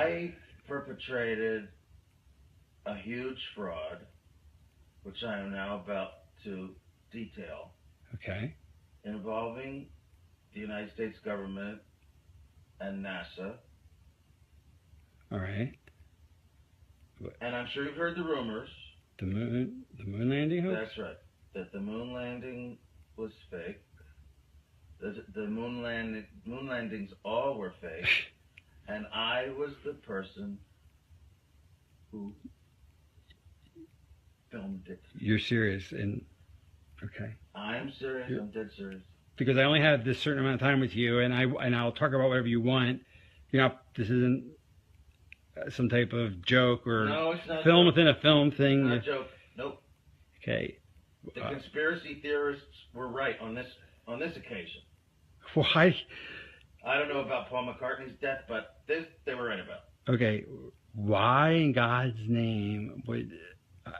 I perpetrated a huge fraud, which I am now about to detail, Okay. involving the United States government and NASA. All right. And I'm sure you've heard the rumors. The moon landing hoax? That's right. That the moon landing was fake. The moon landings all were fake. And I was the person who filmed it. You're serious and okay. I'm serious. I'm dead serious. Because I only have this certain amount of time with you, and I'll talk about whatever you want. You know, this isn't some type of joke or No, it's not film joke. within a film thing. It's not a joke. Nope. Okay. The conspiracy theorists were right on this occasion. Why? I don't know about Paul McCartney's death, but this they were right about. Okay. Why in God's name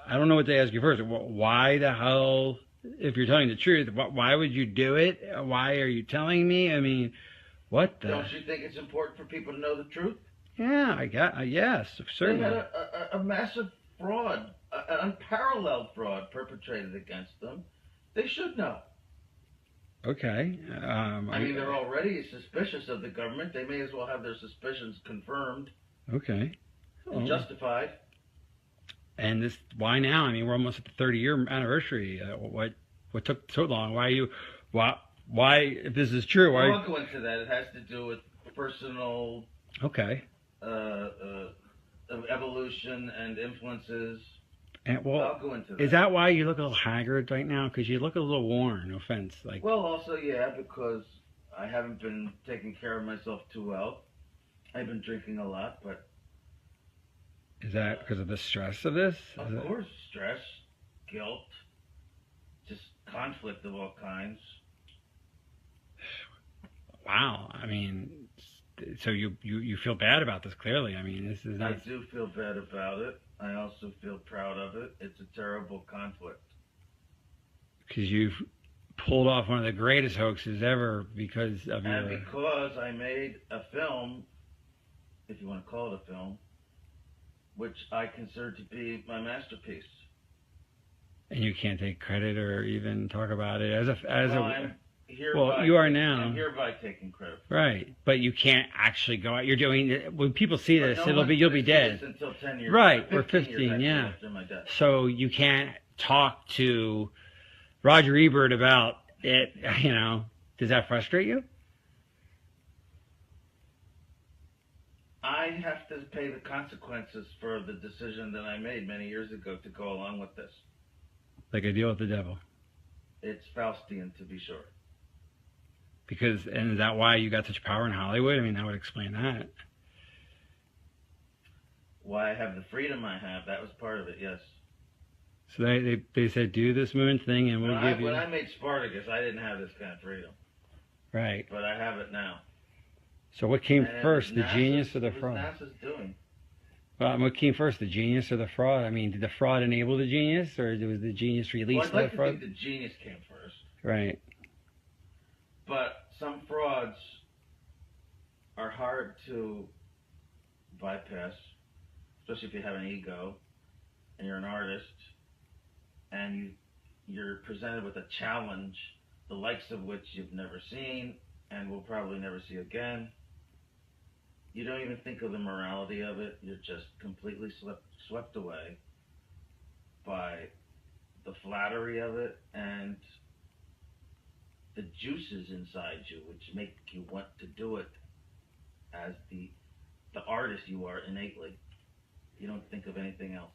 I don't know what to ask you first. Why the hell, if you're telling the truth, why would you do it? Why are you telling me? I mean, what the? Don't you think it's important for people to know the truth? Yeah, yes, certainly. They had a massive fraud, an unparalleled fraud perpetrated against them. They should know. Okay. I mean, they're already suspicious of the government. They may as well have their suspicions confirmed. Okay. And justified. And this, why now? I mean, we're almost at the 30-year anniversary. What took so long? Why, if this is true, why? I won't go into that. It has to do with personal. Okay. Evolution and influences. And I'll go into that. Is that why you look a little haggard right now? Because you look a little worn. No offense. Well, also, yeah, because I haven't been taking care of myself too well. I've been drinking a lot, but. Is that because of the stress of this? Of course, stress, guilt, just conflict of all kinds. Wow. I mean, so you feel bad about this, clearly. I mean, this is not... I do feel bad about it. I also feel proud of it. It's a terrible conflict. Because you've pulled off one of the greatest hoaxes ever because of And because I made a film, if you want to call it a film, which I consider to be my masterpiece. And you can't take credit or even talk about it you are now. I'm hereby taking credit. Right, but you can't actually go out. You're doing when people see this, you'll be dead. Until 10 years. Right, or 15, yeah. After my death. So you can't talk to Roger Ebert about it. You know, does that frustrate you? I have to pay the consequences for the decision that I made many years ago to go along with this. Like a deal with the devil. It's Faustian, to be sure. And is that why you got such power in Hollywood? I mean, that would explain that. Why I have the freedom I have, that was part of it, yes. So they said, do this moon thing and we'll give you... When I made Spartacus, I didn't have this kind of freedom. Right. But I have it now. So what came first, the genius or the fraud? fraud? What was NASA's doing? Well, what came first, the genius or the fraud? I mean, did the fraud enable the genius, or was the genius released I'd like the to fraud? think the genius came first. Right. But some frauds are hard to bypass, especially if you have an ego and you're an artist and you're presented with a challenge, the likes of which you've never seen and will probably never see again. You don't even think of the morality of it. You're just completely swept away by the flattery of it and the juices inside you, which make you want to do it as the artist you are innately. You don't think of anything else.